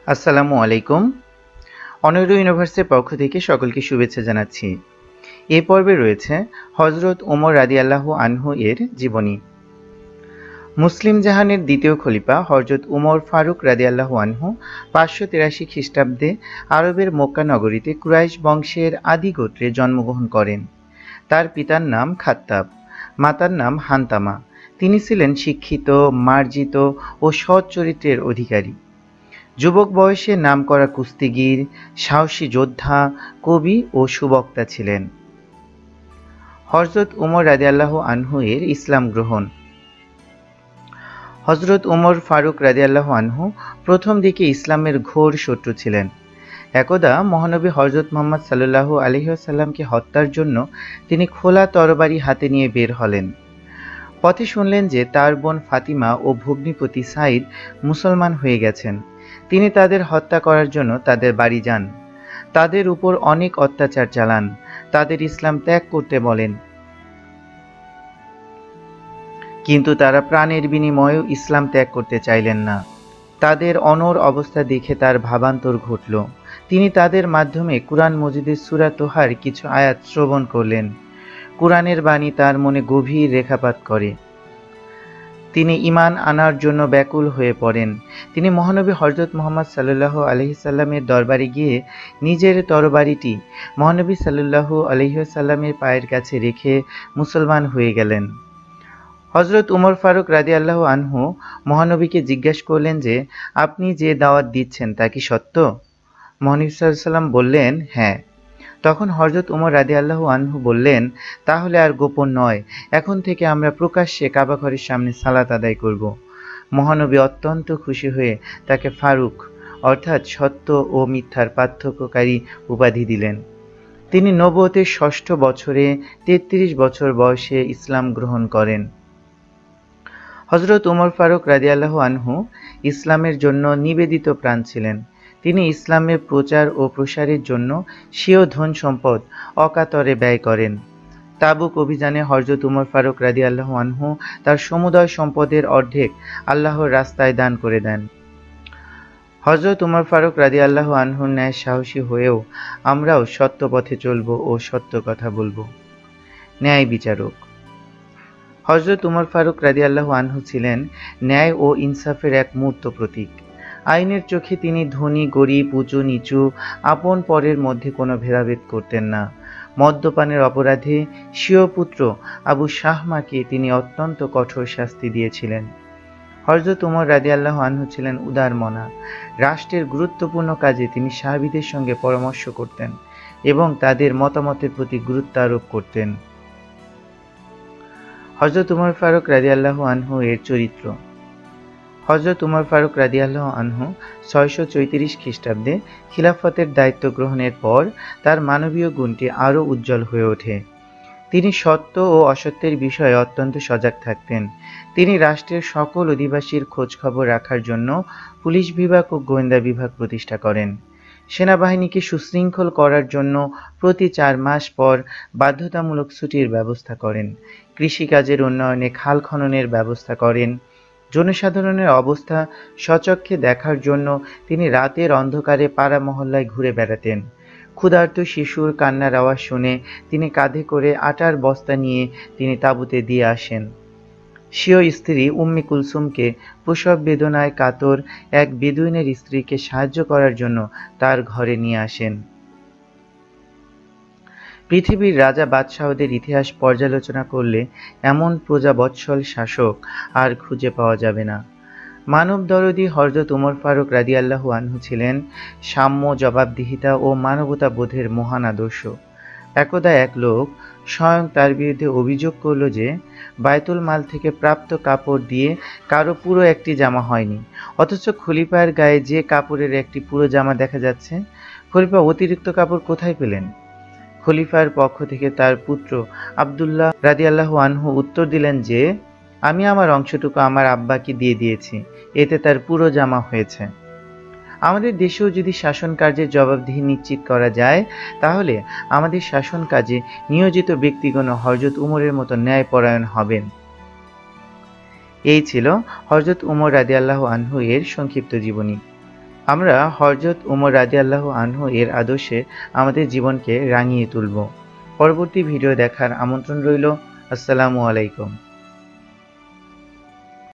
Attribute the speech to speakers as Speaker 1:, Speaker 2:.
Speaker 1: আসসালামু আলাইকুম। অনৈর ইউনিভার্সিটির পক্ষ থেকে সকলকে শুভেচ্ছা জানাচ্ছি। এই পর্বে রয়েছে হযরত ওমর রাদিয়াল্লাহু আনহু এর জীবনী। মুসলিম জাহানের দ্বিতীয় খলিফা হযরত উমর ফারুক রাদিয়াল্লাহু আনহু ৫৮৩ খ্রিস্টাব্দে আরবের মক্কা নগরীতে কুরাইশ বংশের আদি গোত্রে জন্মগ্রহণ করেন। তার পিতার নাম খাত্তাব, মাতার নাম হান্তামা। তিনি ছিলেন শিক্ষিত, মার্জিত ও সৎ চরিত্রের অধিকারী। যুবক বয়সে নামকরা কুস্তিগীর, সাহসী যোদ্ধা, কবি ও সুবক্তা ছিলেন। হযরত উমর রাদিয়াল্লাহু আনহু এর ইসলাম গ্রহণ। হযরত উমর ফারুক রাদিয়াল্লাহু আনহু প্রথম দিকে ইসলামের ঘোর শত্রু ছিলেন। একদা মহানবী হযরত মুহাম্মদ সাল্লাল্লাহু আলাইহি ওয়াসাল্লামকে হত্যার জন্য তিনি খোলা তরবারি হাতে নিয়ে বের হলেন। পথে শুনলেন যে তার বোন ফাতিমা ও ভগ্নিপতি সাইদ মুসলমান হয়ে গেছেন। তিনি তাদের হত্যা করার জন্য তাদের বাড়ি যান। তাদের উপর অনেক অত্যাচার চালান, তাদের ইসলাম ত্যাগ করতে বলেন। কিন্তু তারা প্রাণের বিনিময়েও ইসলাম ত্যাগ করতে চাইলেন না। তাদের অনড় অবস্থা দেখে তার ভাবান্তর ঘটল। তিনি তাদের মাধ্যমে কুরআন মজিদের সূরা তোহার কিছু আয়াত শ্রবণ করলেন। কুরআনের বাণী তার মনে গভীর রেখাপাত করে। তিনি ঈমান আনার জন্য ব্যাকুল হয়ে পড়েন। তিনি মহানবী হযরত মুহাম্মদ সাল্লাল্লাহু আলাইহি সাল্লামের দরবারে গিয়ে নিজের তরবারিটি মহানবী সাল্লাল্লাহু আলাইহি ওয়াসাল্লামের পায়ের কাছে রেখে মুসলমান হয়ে গেলেন। হযরত উমর ফারুক রাদিয়াল্লাহু আনহু মহানবীকে জিজ্ঞাসা করলেন যে, আপনি যে দাওয়াত দিচ্ছেন তা কি সত্য? মহানবী সাল্লাল্লাহু আলাইহি ওয়াসাল্লাম বললেন, হ্যাঁ। তখন হযরত উমর রাদিয়াল্লাহু আনহু বললেন, তাহলে আর গোপন নয়, এখন থেকে আমরা প্রকাশ্যে কাবা ঘরের সামনে সালাত আদায় করব। মহানবী অত্যন্ত খুশি হয়ে তাকে ফারুক অর্থাৎ সত্য ও মিথ্যার পার্থক্যকারী উপাধি দিলেন। তিনি নবুয়তের ষষ্ঠ বছরে ৩৩ বছর বয়সে ইসলাম গ্রহণ করেন। হযরত উমর ফারুক রাদিয়াল্লাহু আনহু ইসলামের জন্য নিবেদিত প্রাণ ছিলেন। তিনি ইসলামের প্রচার ও প্রসারের জন্য স্বীয় ধন সম্পদ অকাতরে ব্যয় করেন। তাবুক অভিযানে হযরত উমর ফারুক রাদিয়াল্লাহু আনহু তার সমুদয় সম্পদের অর্ধেক আল্লাহর রাস্তায় দান করে দেন। হযরত উমর ফারুক রাদিয়াল্লাহু আনহুর ন্যায় সাহসী হয়েও আমরাও সত্য পথে চলব ও সত্য কথা বলবো। ন্যায় বিচারক। হযরত উমর ফারুক রাদিয়াল্লাহু আনহু ছিলেন ন্যায় ও ইনসাফের এক মূর্ত প্রতীক। আইনের চোখে তিনি ধনী, গরিব, উঁচু নিচু, আপন পরের মধ্যে কোনো ভেদাভেদ করতেন না। মদ্যপানের অপরাধে স্বীয় পুত্র আবু শাহমাকে তিনি অত্যন্ত কঠোর শাস্তি দিয়েছিলেন। হযরত উমর রাদিয়াল্লাহু আনহু ছিলেন উদারমনা। রাষ্ট্রের গুরুত্বপূর্ণ কাজে তিনি সাহাবীদের সঙ্গে পরামর্শ করতেন এবং তাদের মতামতের প্রতি গুরুত্ব আরোপ করতেন। হযরত উমর ফারুক রাদিয়াল্লাহু আনহু এর চরিত্র। হযরত উমর ফারুক রাদিয়াল্লাহু আনহু ৬৩৪ খ্রিস্টাব্দে খিলাফতের দায়িত্ব গ্রহণের পর তার মানবীয় গুণটি আরও উজ্জ্বল হয়ে ওঠে। তিনি সত্য ও অসত্যের বিষয়ে অত্যন্ত সজাগ থাকতেন। তিনি রাষ্ট্রের সকল অধিবাসীর খোঁজখবর রাখার জন্য পুলিশ বিভাগ ও গোয়েন্দা বিভাগ প্রতিষ্ঠা করেন। সেনাবাহিনীকে সুশৃঙ্খল করার জন্য প্রতি ৪ মাস পর বাধ্যতামূলক ছুটির ব্যবস্থা করেন। কৃষিকাজের উন্নয়নে খাল খননের ব্যবস্থা করেন। জনসাধারণের অবস্থা স্বচক্ষে দেখার জন্য তিনি রাতের অন্ধকারে পাড়া মহল্লায় ঘুরে বেড়াতেন। ক্ষুধার্ত শিশুর কান্নার আওয়াজ শুনে তিনি কাঁধে করে আটার বস্তা নিয়ে তিনি তাঁবুতে দিয়ে আসেন। স্বীয় স্ত্রী উম্মে কুলসুমকে প্রসব বেদনায় কাতর এক বেদুইনের স্ত্রীকে সাহায্য করার জন্য তার ঘরে নিয়ে আসেন। পৃথিবীর রাজা বাদশাহদের ইতিহাস পর্যালোচনা করলে এমন প্রজাবৎসল শাসক আর খুঁজে পাওয়া যাবে না। মানবদরদী হযরত উমর ফারুক রাদিয়াল্লাহু আনহু ছিলেন সাম্য, জবাবদিহিতা ও মানবতা বোধের মহান আদর্শ। একদা এক লোক স্বয়ং তার বিরুদ্ধে অভিযোগ করল যে বায়তুল মাল থেকে প্রাপ্ত কাপড় দিয়ে কারো পুরো একটি জামা হয়নি, অথচ খলিফার গায়ে যে কাপড়ের একটি পুরো জামা দেখা যাচ্ছে। খলিফা অতিরিক্ত কাপড় কোথায় পেলেন? খলিফার পক্ষ থেকে তার পুত্র আব্দুল্লাহ রাদিয়াল্লাহু আনহু উত্তর দিলেন যে, আমি আমার অংশটুকু আমার আব্বাকে দিয়ে দিয়েছি, এতে তার পুরো জামা হয়েছে। আমাদের দেশেও যদি শাসন কার্যের জবাবদিহি নিশ্চিত করা যায়, তাহলে আমাদের শাসন কাজে নিয়োজিত ব্যক্তিগণ হযরত উমরের মতো ন্যায়পরায়ণ হবেন। এই ছিল হযরত উমর রাদিয়াল্লাহু আনহু এর সংক্ষিপ্ত জীবনী। আমরা হযরত উমর রাদিয়াল্লাহু আনহু এর আদর্শে আমাদের জীবনকে রাঙিয়ে তুলব। পরবর্তী ভিডিও দেখার আমন্ত্রণ রইল। আসসালামু আলাইকুম।